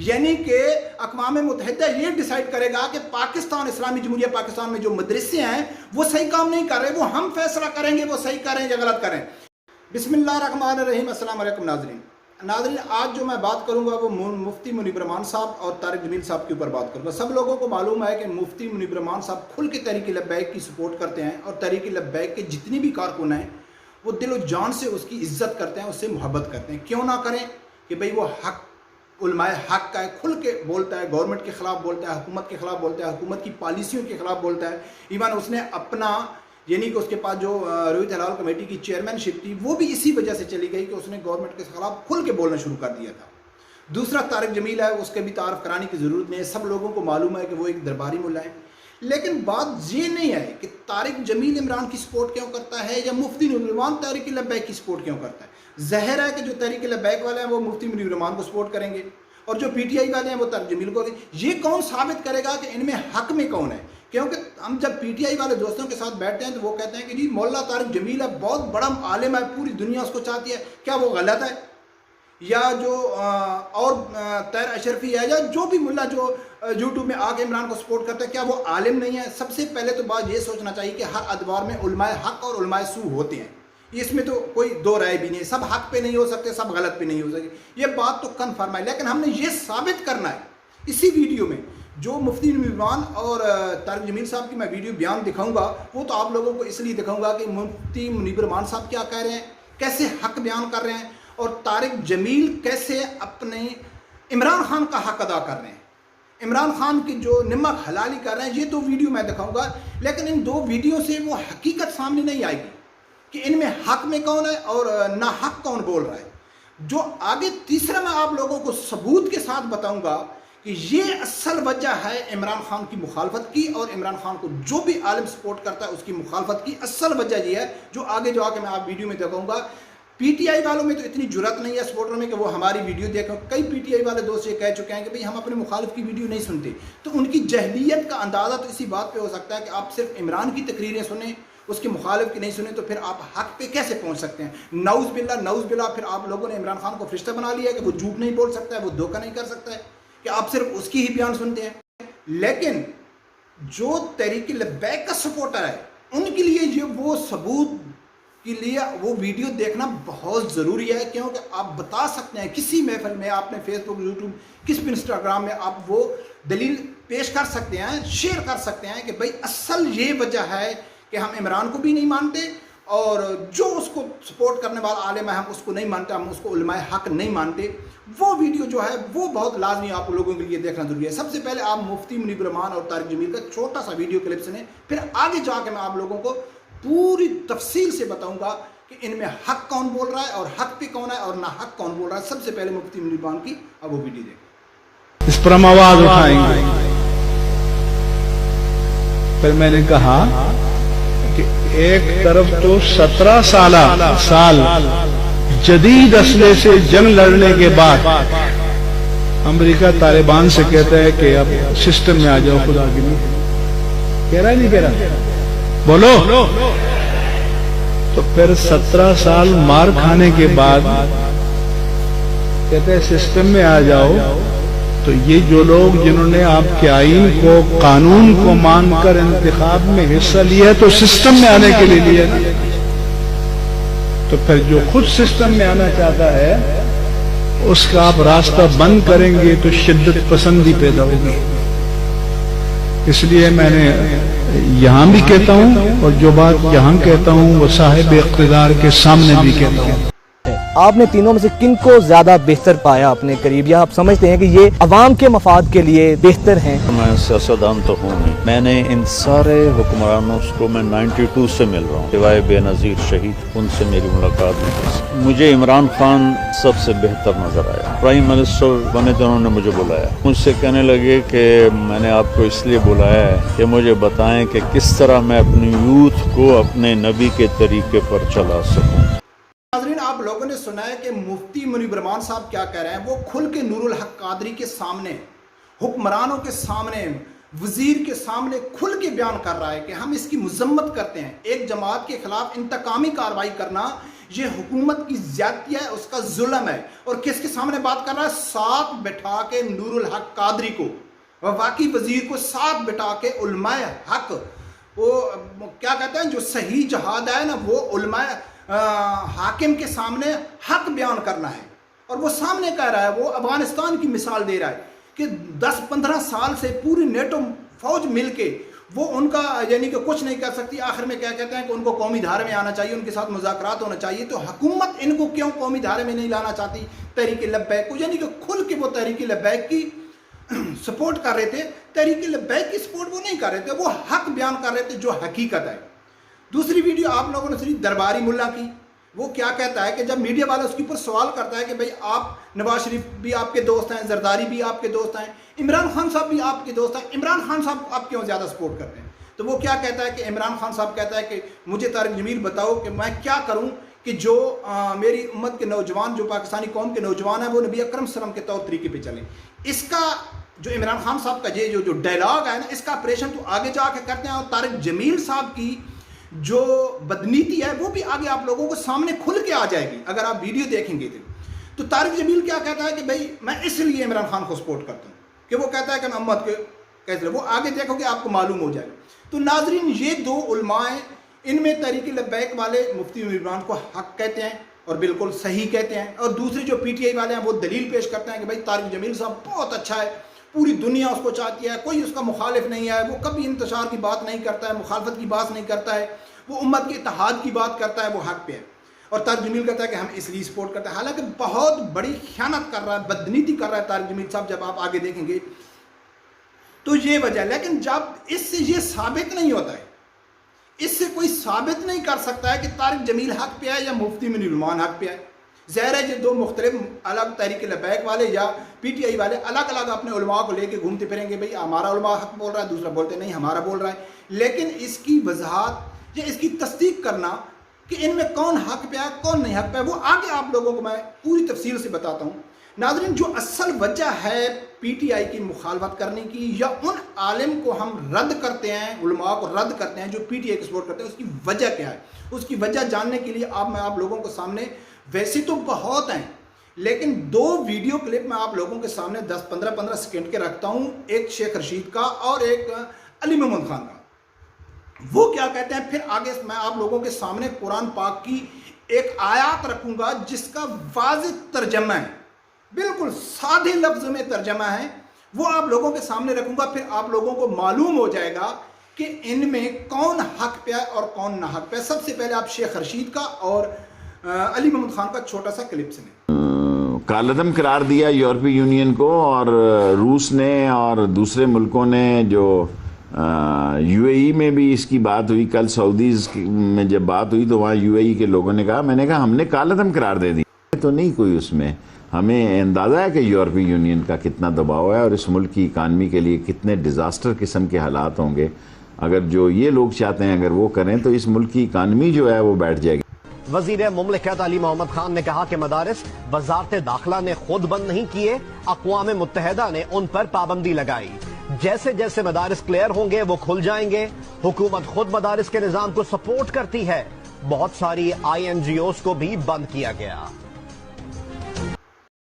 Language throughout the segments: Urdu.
یعنی کہ اقوام متحدہ یہ ڈیسائیڈ کرے گا کہ پاکستان، اسلامی جمہوریہ پاکستان میں جو مدرسے ہیں وہ صحیح کام نہیں کر رہے، وہ ہم فیصلہ کریں گے وہ صحیح کریں یا غلط کریں۔ بسم اللہ الرحمن الرحیم۔ السلام علیکم ناظرین۔ آج جو میں بات کروں گا وہ مفتی منیب الرحمان صاحب اور طارق جمیل صاحب کے اوپر بات کروں گا۔ سب لوگوں کو معلوم ہے کہ مفتی منیب الرحمان صاحب کھل کے تحریک لبیک کی سپورٹ کرتے ہیں، اور تحریک لبیک کے جتنی بھی کارکن ہیں وہ دل و جان سے اس کی عزت کرتے ہیں، اس سے محبت کرتے ہیں۔ کیوں نہ کریں کہ بھئی وہ حق، علماء حق کا ہے، کھل کے بولتا ہے، گورنمنٹ کے خلاف بولتا ہے، حکومت کے خلاف بولتا ہے، حکومت کی پالیسیوں کے خلاف بولتا ہے۔ ایون اس نے اپنا، یعنی کہ اس کے پاس جو رویت ہلال کمیٹی کی چیئرمین شپ تھی وہ بھی اسی وجہ سے چلی گئی کہ اس نے گورنمنٹ کے خلاف کھل کے بولنا شروع کر دیا تھا۔ دوسرا طارق جمیل ہے، اس کے بھی تعارف کرانے کی ضرورت نہیں ہے، سب لوگوں کو معلوم ہے کہ وہ ایک درباری ملا ہے۔ لیکن بات یہ نہیں ہے کہ طارق جمیل عمران کی سپورٹ کیوں کرتا ہے یا مفتی منیب الرحمان تحریک لبیک کی سپورٹ کیوں کرتا ہے۔ ظاہر ہے کہ جو تحریک لبیک والے ہیں وہ مفتی منیب الرحمان کو سپورٹ کریں گے، اور جو پی ٹی آئی والے ہیں وہ طارق جمیل کو۔ یہ کون ثابت کرے گا کہ ان میں حق میں کون ہے؟ کیونکہ ہم جب پی ٹی آئی والے دوستوں کے ساتھ بیٹھتے ہیں تو وہ کہتے ہیں کہ جی مولانا طارق جمیل ہے، بہت بڑا عالم ہے، پوری دنیا اس کو چاہتی ہے۔ کیا وہ غلط ہے؟ یا جو اور طاہر اشرفی ہے یا جو بھی ملا جو یوٹیوب میں آ کے عمران کو سپورٹ کرتا ہے، کیا وہ عالم نہیں ہے؟ سب سے پہلے تو بات یہ سوچنا چاہیے کہ ہر ادوار میں علماء حق اور علماء سو ہوتے ہیں، اس میں تو کوئی دو رائے بھی نہیں ہے۔ سب حق پہ نہیں ہو سکتے، سب غلط پہ نہیں ہو سکتے، یہ بات تو کنفرم ہے۔ لیکن ہم نے یہ ثابت کرنا ہے اسی ویڈیو میں، جو مفتی منیب الرحمان اور طارق جمیل صاحب کی میں ویڈیو بیان دکھاؤں گا وہ تو آپ لوگوں کو اس لیے دکھاؤں گا کہ مفتی منیب الرحمان صاحب کیا کہہ رہے ہیں، کیسے حق بیان کر رہے ہیں، اور طارق جمیل کیسے اپنے عمران خان کا حق ادا کر رہے ہیں، عمران خان کی جو نمک حلالی کر رہے ہیں۔ یہ دو ویڈیو میں دکھاؤں گا، لیکن ان دو ویڈیو سے وہ حقیقت سامنے نہیں آئے گی کہ ان میں حق میں کون ہے اور ناحق کون بول رہا ہے۔ جو آگے تیسرا میں آپ لوگوں کو ثبوت کے ساتھ بتاؤں گا کہ یہ اصل وجہ ہے عمران خان کی مخالفت کی، اور عمران خان کو جو بھی عالم سپورٹ کرتا ہے اس کی مخالفت کی اصل وجہ یہ ہے، جو آگے جو آ کے میں آپ ویڈیو میں دکھاؤں گا۔ پی ٹی آئی والوں میں تو اتنی جرات نہیں ہے سپورٹر میں کہ وہ ہماری ویڈیو دیکھیں۔ کئی پی ٹی آئی والے دوست یہ کہہ چکے ہیں کہ بھئی ہم اپنے مخالف کی ویڈیو نہیں سنتے، تو ان کی جہلیت کا اندازہ تو اسی بات پہ ہو سکتا ہے کہ آپ صرف عمران کی تقریریں سنیں، اس کے مخالف کی نہیں سنیں، تو پھر آپ حق پہ کیسے پہنچ سکتے ہیں؟ نعوذ باللہ، پھر آپ لوگوں نے عمران خان کو فرشتہ بنا لیا ہے کہ وہ جھوٹ نہیں بول سکتا ہے، وہ دھوکہ نہیں کر سکتا ہے، کہ آپ صرف اس کی ہی بیان سنتے ہیں۔ لیکن جو تحریک لبیک کا سپورٹر ہے ان کے لیے یہ وہ ثبوت کے لیے وہ ویڈیو دیکھنا بہت ضروری ہے، کیونکہ آپ بتا سکتے ہیں کسی محفل میں، آپ نے فیس بک، یوٹیوب، کس بھی انسٹاگرام میں آپ وہ دلیل پیش کر سکتے ہیں، شیئر کر سکتے ہیں کہ بھئی اصل یہ وجہ ہے کہ ہم عمران کو بھی نہیں مانتے، اور جو اس کو سپورٹ کرنے والا عالم ہے ہم اس کو نہیں مانتے، ہم اس کو علماء حق نہیں مانتے۔ وہ ویڈیو جو ہے وہ بہت لازمی آپ لوگوں کے لیے دیکھنا ضروری ہے۔ سب سے پہلے آپ مفتی منیب الرحمان اور طارق جمیل کا چھوٹا سا ویڈیو کلپ سنیں، پھر آگے جا کے میں آپ لوگوں کو پوری تفصیل سے بتاؤں گا کہ ان میں حق کون بول رہا ہے اور حق پہ کون ہے اور نہ حق کون بول رہا ہے۔ سب سے پہلے مفتی منیب الرحمان کی اب وہ ویڈیو دیکھیں۔ اس پر ہم آواز اٹھائیں گے۔ پھر میں نے کہا کہ ایک طرف تو 17 سال جدید اسلحے سے جنگ لڑنے کے بعد امریکہ طالبان سے کہتا ہے کہ اب سسٹم میں آ جاؤ، خدا کی نہیں کہہ رہا ہے، نہیں کہہ رہا، بولو۔ تو پھر 17 سال مار کھانے کے بعد کہتے ہیں سسٹم میں آ جاؤ۔ تو یہ جو لوگ جنہوں نے آپ کے آئین کو، قانون کو مان کر انتخاب میں حصہ لیا ہے تو سسٹم میں آنے کے لیے لیا، تو پھر جو خود سسٹم میں آنا چاہتا ہے اس کا آپ راستہ بند کریں گے تو شدت پسندی پیدا ہوگی۔ اس لیے میں نے یہاں بھی کہتا ہوں، اور جو بات یہاں کہتا ہوں وہ صاحب اقتدار کے سامنے بھی کہتا ہوں۔ آپ نے تینوں میں سے کن کو زیادہ بہتر پایا اپنے قریب، یا آپ سمجھتے ہیں کہ یہ عوام کے مفاد کے لیے بہتر ہیں؟ میں سیاستدان تو ہوں نہیں، میں نے ان سارے حکمرانوں کو میں 92 سے مل رہا ہوں، سوائے بے نظیر شہید، ان سے میری ملاقات نہیں۔ مجھے عمران خان سب سے بہتر نظر آیا۔ پرائم منسٹر بنے تو انہوں نے مجھے بلایا، مجھ سے کہنے لگے کہ میں نے آپ کو اس لیے بلایا ہے کہ مجھے بتائیں کہ کس طرح میں اپنی یوتھ کو اپنے نبی کے طریقے پر چلا سکوں۔ ناظرین، آپ لوگوں نے سنا ہے کہ مفتی منیب الرحمان صاحب کیا کہہ رہے ہیں۔ وہ کھل کے نور الحق قادری کے سامنے، حکمرانوں کے سامنے، وزیر کے سامنے کھل کے بیان کر رہا ہے کہ ہم اس کی مذمت کرتے ہیں۔ ایک جماعت کے خلاف انتقامی کارروائی کرنا یہ حکومت کی زیادتی ہے، اس کا ظلم ہے. اور کس کے سامنے بات کر رہا ہے؟ ساتھ بٹھا کے نور الحق قادری کو، وفاقی وزیر کو ساتھ بٹھا کے علماء حق، وہ کیا کہتے ہیں جو صحیح جہاد ہے نا، وہ علماء حاکم کے سامنے حق بیان کرنا ہے. اور وہ سامنے کہہ رہا ہے، وہ افغانستان کی مثال دے رہا ہے کہ 10-15 سال سے پوری نیٹو فوج مل کے وہ ان کا یعنی کہ کچھ نہیں کر سکتی. آخر میں کیا کہتے ہیں کہ ان کو قومی دھارے میں آنا چاہیے، ان کے ساتھ مذاکرات ہونا چاہیے. تو حکومت ان کو کیوں قومی دھارے میں نہیں لانا چاہتی؟ تحریک لبیک کو، یعنی کہ کھل کے وہ تحریک لبیک کی سپورٹ کر رہے تھے. تحریک لبیک کی سپورٹ وہ نہیں کر رہے تھے، وہ حق بیان کر رہے تھے جو حقیقت ہے. دوسری ویڈیو آپ لوگوں نے سنی درباری ملا کی. وہ کیا کہتا ہے کہ جب میڈیا والا اس کے اوپر سوال کرتا ہے کہ بھئی آپ نواز شریف بھی آپ کے دوست ہیں، زرداری بھی آپ کے دوست ہیں، عمران خان صاحب بھی آپ کے دوست ہیں، عمران خان صاحب آپ کیوں زیادہ سپورٹ کرتے ہیں؟ تو وہ کیا کہتا ہے کہ عمران خان صاحب کہتا ہے کہ مجھے طارق جمیل بتاؤ کہ میں کیا کروں کہ جو میری امت کے نوجوان، جو پاکستانی قوم کے نوجوان ہیں، وہ نبی اکرم صلی اللہ علیہ وسلم کے طور طریقے پہ چلیں. اس کا جو عمران خان صاحب کا یہ جو ڈائلاگ ہے نا، اس کا آپریشن تو آگے جا کے کرتے ہیں. اور طارق جمیل صاحب کی جو بدنیتی ہے وہ بھی آگے آپ لوگوں کو سامنے کھل کے آ جائے گی اگر آپ ویڈیو دیکھیں گے. تو طارق جمیل کیا کہتا ہے کہ بھئی میں اس لیے عمران خان کو سپورٹ کرتا ہوں کہ وہ کہتا ہے کہ میں امت کے کیسے، وہ آگے دیکھو کہ آپ کو معلوم ہو جائے گا. تو ناظرین، یہ دو علماء ہیں، ان میں تحریک لبیک والے مفتی عمران کو حق کہتے ہیں اور بالکل صحیح کہتے ہیں، اور دوسرے جو پی ٹی آئی والے ہیں وہ دلیل پیش کرتے ہیں کہ بھئی طارق جمیل صاحب بہت اچھا ہے، پوری دنیا اس کو چاہتی ہے، کوئی اس کا مخالف نہیں ہے، وہ کبھی انتشار کی بات نہیں کرتا ہے، مخالفت کی بات نہیں کرتا ہے، وہ امت کے اتحاد کی بات کرتا ہے، وہ حق پہ ہے. اور طارق جمیل کہتا ہے کہ ہم اس لیے سپورٹ کرتے ہیں. حالانکہ بہت بڑی خیانت کر رہا ہے، بدنیتی کر رہا ہے طارق جمیل صاحب، جب آپ آگے دیکھیں گے تو یہ وجہ ہے. لیکن جب اس سے یہ ثابت نہیں ہوتا ہے، اس سے کوئی ثابت نہیں کر سکتا ہے کہ طارق جمیل حق پہ ہے یا مفتی منیر الرحمان حق پہ ہے. ظاہر ہے یہ دو مختلف الگ تحریک لبیک والے یا پی ٹی آئی والے الگ الگ اپنے علماء کو لے کے گھومتے پھریں گے، بھئی ہمارا علماء حق بول رہا ہے، دوسرا بولتے نہیں ہمارا بول رہا ہے. لیکن اس کی وضاحت یا اس کی تصدیق کرنا کہ ان میں کون حق پہ ہے کون نہیں حق پہ ہے، وہ آگے آپ لوگوں کو میں پوری تفصیل سے بتاتا ہوں. ناظرین، جو اصل وجہ ہے پی ٹی آئی کی مخالفت کرنے کی یا ان عالم کو ہم رد کرتے ہیں، علماء کو رد کرتے ہیں جو پی ٹی آئی کو سپورٹ کرتے ہیں، اس کی وجہ کیا ہے؟ اس کی وجہ جاننے کے لیے میں آپ لوگوں کو سامنے، ویسے تو بہت ہیں لیکن دو ویڈیو کلپ میں آپ لوگوں کے سامنے 10-15 سیکنڈ کے رکھتا ہوں، ایک شیخ رشید کا اور ایک علی محمد خان کا. وہ کیا کہتے ہیں، پھر آگے میں آپ لوگوں کے سامنے قرآن پاک کی ایک آیات رکھوں گا جس کا واضح ترجمہ ہے، بالکل سادے لفظ میں ترجمہ ہے، وہ آپ لوگوں کے سامنے رکھوں گا. پھر آپ لوگوں کو معلوم ہو جائے گا کہ ان میں کون حق پہ ہے اور کون نہ حق پہ ہے. سب سے پہلے آپ شیخ رشید کا اور علی محمد خان کا چھوٹا سا کلپ سنیں. کالعدم قرار دیا یورپی یونین کو، اور روس نے اور دوسرے ملکوں نے، جو یو اے ای میں بھی اس کی بات ہوئی. کل سعودیز میں جب بات ہوئی تو وہاں یو اے ای کے لوگوں نے کہا، میں نے کہا ہم نے کالعدم قرار دے دی تو نہیں کوئی اس میں. ہمیں اندازہ ہے کہ یورپی یونین کا کتنا دباؤ ہے اور اس ملک کی اکانومی کے لیے کتنے ڈیزاسٹر قسم کے حالات ہوں گے. اگر جو یہ لوگ چاہتے ہیں اگر وہ کریں تو اس ملک کی اکانومی جو ہے وہ بیٹھ جائے گی. وزیر مملکت علی محمد خان نے کہا کہ مدارس وزارت داخلہ نے خود بند نہیں کیے، اقوام متحدہ نے ان پر پابندی لگائی. جیسے جیسے مدارس کلیئر ہوں گے وہ کھل جائیں گے. حکومت خود مدارس کے نظام کو سپورٹ کرتی ہے. بہت ساری آئی این جی اوز کو بھی بند کیا گیا.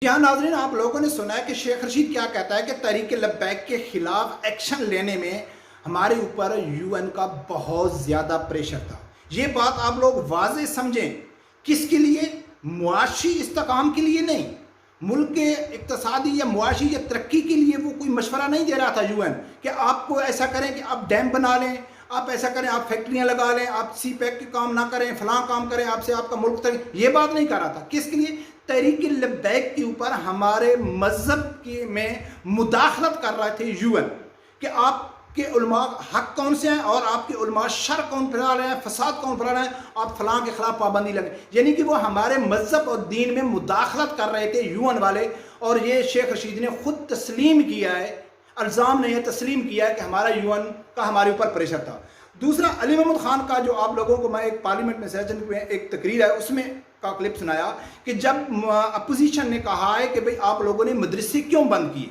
یہاں ناظرین آپ لوگوں نے سنا ہے کہ شیخ رشید کیا کہتا ہے کہ تحریک لبیک کے خلاف ایکشن لینے میں ہمارے اوپر یو این کا بہت زیادہ پریشر تھا. یہ بات آپ لوگ واضح سمجھیں، کس کے لیے؟ معاشی استحکام کے لیے نہیں، ملک کے اقتصادی یا معاشی یا ترقی کے لیے وہ کوئی مشورہ نہیں دے رہا تھا یو این کہ آپ کو ایسا کریں کہ آپ ڈیم بنا لیں، آپ ایسا کریں، آپ فیکٹریاں لگا لیں، آپ سی پیک کے کام نہ کریں، فلاں کام کریں، آپ سے آپ کا ملک تک. یہ بات نہیں کر رہا تھا. کس کے لیے؟ تحریک لبیک کے اوپر ہمارے مذہب میں مداخلت کر رہے تھے یو این کہ آپ کہ علماء حق کون سے ہیں اور آپ کے علماء شر کون پھیلا رہے ہیں، فساد کون پھیلا رہے ہیں، آپ فلاں کے خلاف پابندی لگیں. یعنی کہ وہ ہمارے مذہب اور دین میں مداخلت کر رہے تھے یو این والے. اور یہ شیخ رشید نے خود تسلیم کیا ہے، الزام نہیں ہے، تسلیم کیا ہے کہ ہمارا یو این کا ہمارے اوپر پریشر تھا. دوسرا علی محمد خان کا جو آپ لوگوں کو میں ایک پارلیمنٹ میں سیشن میں ایک تقریر ہے اس میں کا کلپ سنایا کہ جب اپوزیشن نے کہا ہے کہ بھئی آپ لوگوں نے مدرسے کیوں بند کیے،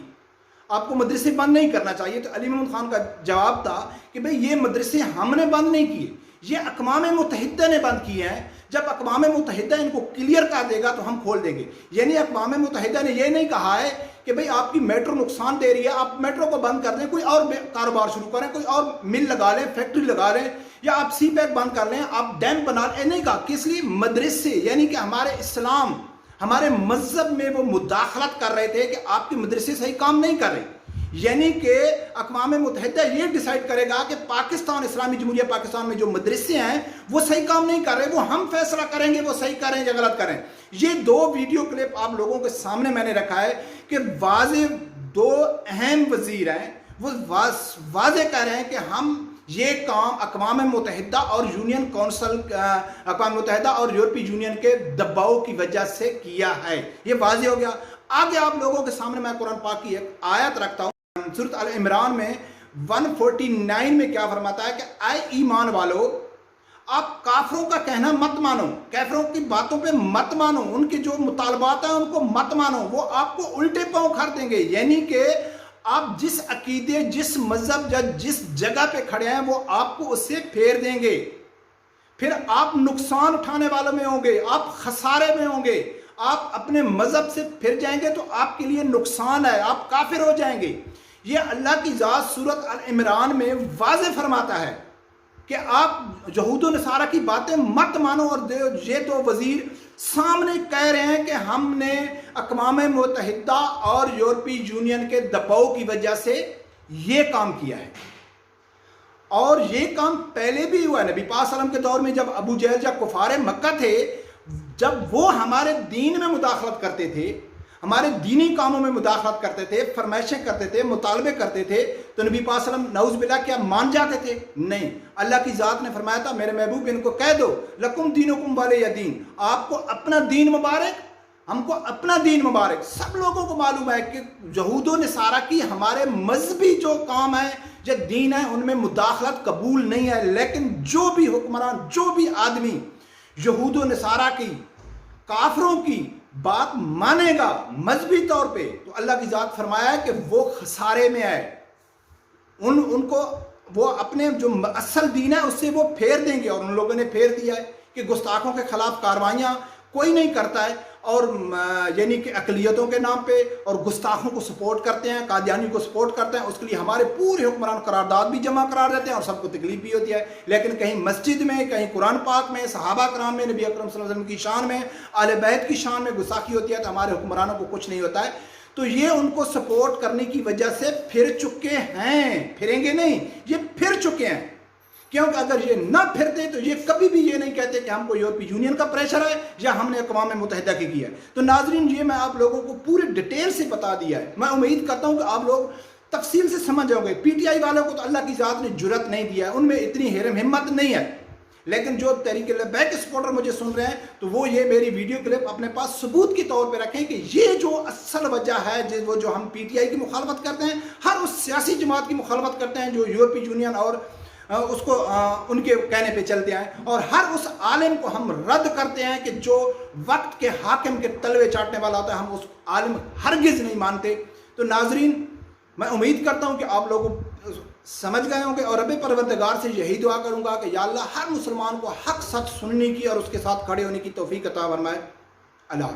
آپ کو مدرسے بند نہیں کرنا چاہیے، تو علی محمد خان کا جواب تھا کہ بھئی یہ مدرسے ہم نے بند نہیں کیے، یہ اقوام متحدہ نے بند کیے ہیں. جب اقوام متحدہ ان کو کلیئر کر دے گا تو ہم کھول دیں گے. یعنی اقوام متحدہ نے یہ نہیں کہا ہے کہ بھئی آپ کی میٹرو نقصان دے رہی ہے، آپ میٹرو کو بند کر دیں، کوئی اور کاروبار شروع کریں، کوئی اور مل لگا لیں، فیکٹری لگا لیں، یا آپ سی پیک بند کر لیں، آپ ڈیم بنا لیں. نہیں کہا. کس لیے؟ مدرسے، یعنی کہ ہمارے اسلام، ہمارے مذہب میں وہ مداخلت کر رہے تھے کہ آپ کے مدرسے صحیح کام نہیں کر رہے. یعنی کہ اقوام متحدہ یہ ڈیسائیڈ کرے گا کہ پاکستان، اسلامی جمہوریہ پاکستان میں جو مدرسے ہیں وہ صحیح کام نہیں کر رہے، وہ ہم فیصلہ کریں گے وہ صحیح کریں یا غلط کریں. یہ 2 ویڈیو کلپ آپ لوگوں کے سامنے میں نے رکھا ہے کہ واضح 2 اہم وزیر ہیں، وہ واضح کہہ رہے ہیں کہ ہم یہ کام اقوام متحدہ اور یونین کونسل، اقوام متحدہ اور یورپی یونین کے دباؤ کی وجہ سے کیا ہے. یہ واضح ہو گیا. آگے آپ لوگوں کے سامنے میں قرآن پاک کی ایک آیت رکھتا ہوں. سورۃ ال عمران میں 149 میں کیا فرماتا ہے کہ اے ایمان والو، آپ کافروں کا کہنا مت مانو، کافروں کی باتوں پہ مت مانو، ان کے جو مطالبات ہیں ان کو مت مانو، وہ آپ کو الٹے پاؤں کھار دیں گے. یعنی کہ آپ جس عقیدے، جس مذہب یا جس جگہ پہ کھڑے ہیں وہ آپ کو اس سے پھیر دیں گے. پھر آپ نقصان اٹھانے والوں میں ہوں گے، آپ خسارے میں ہوں گے، آپ اپنے مذہب سے پھر جائیں گے تو آپ کے لیے نقصان ہے، آپ کافر ہو جائیں گے. یہ اللہ کی ذات سورۃ العمران میں واضح فرماتا ہے کہ آپ یہود و نصارہ کی باتیں مت مانو. اور یہ 2 وزیر سامنے کہہ رہے ہیں کہ ہم نے اقوام متحدہ اور یورپی یونین کے دباؤ کی وجہ سے یہ کام کیا ہے. اور یہ کام پہلے بھی ہوا ہے. نبی پاک صلی اللہ علیہ وسلم کے دور میں جب ابو جہل یا کفار مکہ تھے، جب وہ ہمارے دین میں مداخلت کرتے تھے، ہمارے دینی کاموں میں مداخلت کرتے تھے، فرمائشیں کرتے تھے، مطالبے کرتے تھے، تو نبی پاک صلی اللہ علیہ وسلم نعوذ باللہ کیا مان جاتے تھے؟ نہیں. اللہ کی ذات نے فرمایا تھا میرے محبوب ان کو کہہ دو لکم دینکم ولی دین، آپ کو اپنا دین مبارک، ہم کو اپنا دین مبارک. سب لوگوں کو معلوم ہے کہ یہود و نصارہ کی ہمارے مذہبی جو کام ہے، جو دین ہے، ان میں مداخلت قبول نہیں ہے. لیکن جو بھی حکمران، جو بھی آدمی یہود و نصارہ کی، کافروں کی بات مانے گا مذہبی طور پہ، تو اللہ کی ذات فرمایا ہے کہ وہ خسارے میں ہے. ان کو وہ اپنے جو اصل دین ہے اس سے وہ پھیر دیں گے. اور ان لوگوں نے پھیر دیا ہے کہ گستاخوں کے خلاف کاروائیاں کوئی نہیں کرتا ہے، اور یعنی کہ اقلیتوں کے نام پہ اور گستاخوں کو سپورٹ کرتے ہیں، قادیانی کو سپورٹ کرتے ہیں. اس کے لیے ہمارے پورے حکمران قرارداد بھی جمع کرا دیتے ہیں اور سب کو تکلیف بھی ہوتی ہے. لیکن کہیں مسجد میں، کہیں قرآن پاک میں، صحابہ کرام میں، نبی اکرم صلی اللہ علیہ وسلم کی شان میں، اہل بیت کی شان میں گستاخی ہوتی ہے تو ہمارے حکمرانوں کو کچھ نہیں ہوتا ہے. تو یہ ان کو سپورٹ کرنے کی وجہ سے پھر چکے ہیں، پھریں گے نہیں، یہ پھر چکے ہیں. کیونکہ اگر یہ نہ پھرتے تو یہ کبھی بھی یہ نہیں کہتے کہ ہم کو یورپی یونین کا پریشر ہے یا ہم نے اقوام متحدہ کی کیا ہے. تو ناظرین، یہ میں آپ لوگوں کو پورے ڈیٹیل سے بتا دیا ہے. میں امید کرتا ہوں کہ آپ لوگ تفصیل سے سمجھ جاؤ گے. پی ٹی آئی والوں کو تو اللہ کی ذات نے جرأت نہیں دیا ہے، ان میں اتنی حرم ہمت نہیں ہے. لیکن جو تحریک لبیک سپورٹر مجھے سن رہے ہیں تو وہ یہ میری ویڈیو کلپ اپنے پاس ثبوت کے طور پہ رکھیں کہ یہ جو اصل وجہ ہے، وہ جو ہم پی ٹی آئی کی مخالفت کرتے ہیں، ہر اس سیاسی جماعت کی مخالفت کرتے ہیں جو یورپی یونین اور اس کو ان کے کہنے پہ چلتے ہیں، اور ہر اس عالم کو ہم رد کرتے ہیں کہ جو وقت کے حاکم کے تلوے چاٹنے والا ہوتا ہے. ہم اس عالم ہرگز نہیں مانتے. تو ناظرین، میں امید کرتا ہوں کہ آپ لوگ سمجھ گئے ہوں گے، اور رب پروردگار سے یہی دعا کروں گا کہ یا اللہ ہر مسلمان کو حق سچ سننے کی اور اس کے ساتھ کھڑے ہونے کی توفیق عطا فرمائے. اللہ